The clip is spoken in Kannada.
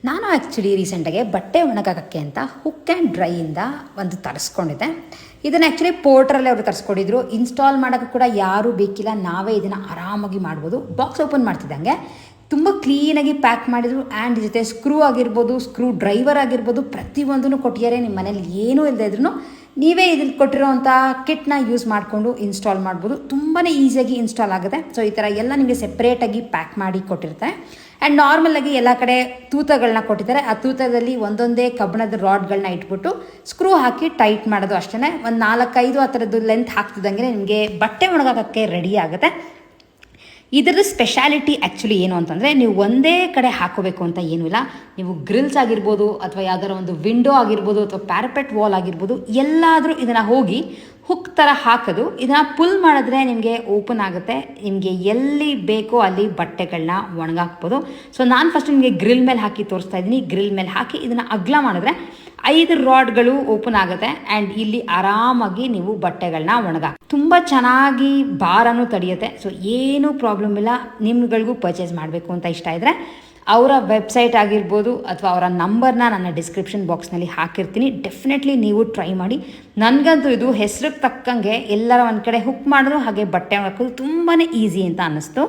ನಾನು ಆ್ಯಕ್ಚುಲಿ ರೀಸೆಂಟಾಗಿ ಬಟ್ಟೆ ಒಣಗಾಕೋಕ್ಕೆ ಅಂತ ಹುಕ್ ಆ್ಯಂಡ್ ಡ್ರೈಯಿಂದ ಒಂದು ತರಿಸ್ಕೊಂಡಿದ್ದೆ. ಇದನ್ನು ಆ್ಯಕ್ಚುಲಿ ಪೋರ್ಟ್ರಲ್ಲೇ ಅವರು ತರಿಸ್ಕೊಂಡಿದ್ರು. ಇನ್ಸ್ಟಾಲ್ ಮಾಡೋಕ್ಕೆ ಕೂಡ ಯಾರೂ ಬೇಕಿಲ್ಲ, ನಾವೇ ಇದನ್ನು ಆರಾಮಾಗಿ ಮಾಡ್ಬೋದು. ಬಾಕ್ಸ್ ಓಪನ್ ಮಾಡ್ತಿದ್ದಂಗೆ ತುಂಬ ಕ್ಲೀನಾಗಿ ಪ್ಯಾಕ್ ಮಾಡಿದರು. ಆ್ಯಂಡ್ ಜೊತೆ ಸ್ಕ್ರೂ ಆಗಿರ್ಬೋದು, ಸ್ಕ್ರೂ ಡ್ರೈವರ್ ಆಗಿರ್ಬೋದು, ಪ್ರತಿಯೊಂದನ್ನು ಕೊಟ್ಟಿದ್ದಾರೆ. ನಿಮ್ಮ ಮನೇಲಿ ಏನೂ ಇಲ್ಲದೆ ಇದ್ರೂ ನೀವೇ ಇದನ್ನು ಕೊಟ್ಟಿರೋವಂಥ ಕಿಟ್ನ ಯೂಸ್ ಮಾಡಿಕೊಂಡು ಇನ್ಸ್ಟಾಲ್ ಮಾಡ್ಬೋದು. ತುಂಬಾ ಈಸಿಯಾಗಿ ಇನ್ಸ್ಟಾಲ್ ಆಗುತ್ತೆ. ಸೊ ಈ ಥರ ಎಲ್ಲ ನಿಮಗೆ ಸೆಪ್ರೇಟಾಗಿ ಪ್ಯಾಕ್ ಮಾಡಿ ಕೊಟ್ಟಿರ್ತಾರೆ. ಆ್ಯಂಡ್ ನಾರ್ಮಲಾಗಿ ಎಲ್ಲ ಕಡೆ ತೂತಗಳನ್ನ ಕೊಟ್ಟಿದ್ದಾರೆ. ಆ ತೂತದಲ್ಲಿ ಒಂದೊಂದೇ ಕಬ್ಬಿಣದ ರಾಡ್ಗಳನ್ನ ಇಟ್ಬಿಟ್ಟು ಸ್ಕ್ರೂ ಹಾಕಿ ಟೈಟ್ ಮಾಡೋದು ಅಷ್ಟೇ. ಒಂದು 4-5 ಆ ಥರದ್ದು ಲೆಂತ್ ಹಾಕ್ತಿದ್ದಂಗೆ ನಿಮಗೆ ಬಟ್ಟೆ ಒಣಗಾಕೋಕ್ಕೆ ರೆಡಿ ಆಗುತ್ತೆ. ಇದರ ಸ್ಪೆಷಾಲಿಟಿ ಆ್ಯಕ್ಚುಲಿ ಏನು ಅಂತಂದರೆ, ನೀವು ಒಂದೇ ಕಡೆ ಹಾಕೋಬೇಕು ಅಂತ ಏನೂ ಇಲ್ಲ. ನೀವು ಗ್ರಿಲ್ಸ್ ಆಗಿರ್ಬೋದು, ಅಥವಾ ಯಾವ್ದಾರ ಒಂದು ವಿಂಡೋ ಆಗಿರ್ಬೋದು, ಅಥವಾ ಪ್ಯಾರಪೆಟ್ ವಾಲ್ ಆಗಿರ್ಬೋದು, ಎಲ್ಲಾದರೂ ಇದನ್ನು ಹೋಗಿ ಹುಕ್ ಥರ ಹಾಕೋದು. ಇದನ್ನು ಪುಲ್ ಮಾಡಿದ್ರೆ ನಿಮಗೆ ಓಪನ್ ಆಗುತ್ತೆ. ನಿಮಗೆ ಎಲ್ಲಿ ಬೇಕೋ ಅಲ್ಲಿ ಬಟ್ಟೆಗಳನ್ನ ಒಣಗಾಕ್ಬೋದು. ಸೊ ನಾನು ಫಸ್ಟ್ ನಿಮಗೆ ಗ್ರಿಲ್ ಮೇಲೆ ಹಾಕಿ ತೋರಿಸ್ತಾ ಇದ್ದೀನಿ. ಗ್ರಿಲ್ ಮೇಲೆ ಹಾಕಿ ಇದನ್ನು ಅಗಲ ಮಾಡಿದ್ರೆ 5 ರಾಡ್ಗಳು ಓಪನ್ ಆಗುತ್ತೆ. ಆ್ಯಂಡ್ ಇಲ್ಲಿ ಆರಾಮಾಗಿ ನೀವು ಬಟ್ಟೆಗಳನ್ನ ಒಣಗಾಕಿ ತುಂಬ ಚೆನ್ನಾಗಿ ಭಾರನೂ ತಡೆಯುತ್ತೆ. ಸೊ ಏನೂ ಪ್ರಾಬ್ಲಮ್ ಇಲ್ಲ. ನಿಮ್ಗಳಿಗೂ ಪರ್ಚೇಸ್ ಮಾಡಬೇಕು ಅಂತ ಇಷ್ಟ ಇದ್ದರೆ ಅವರ ವೆಬ್ಸೈಟ್ ಆಗಿರ್ಬೋದು ಅಥವಾ ಅವರ ನಂಬರ್ನ ನನ್ನ ಡಿಸ್ಕ್ರಿಪ್ಷನ್ ಬಾಕ್ಸ್ನಲ್ಲಿ ಹಾಕಿರ್ತೀನಿ. ಡೆಫಿನೆಟ್ಲಿ ನೀವು ಟ್ರೈ ಮಾಡಿ. ನನಗಂತೂ ಇದು ಹೆಸ್ರಿಗೆ ತಕ್ಕಂಗೆ ಎಲ್ಲರ ಒಂದು ಕಡೆ ಹುಕ್ ಮಾಡೋದು ಹಾಗೆ ಬಟ್ಟೆ ಹಾಕೋದು ತುಂಬಾ ಈಸಿ ಅಂತ ಅನ್ನಿಸ್ತು.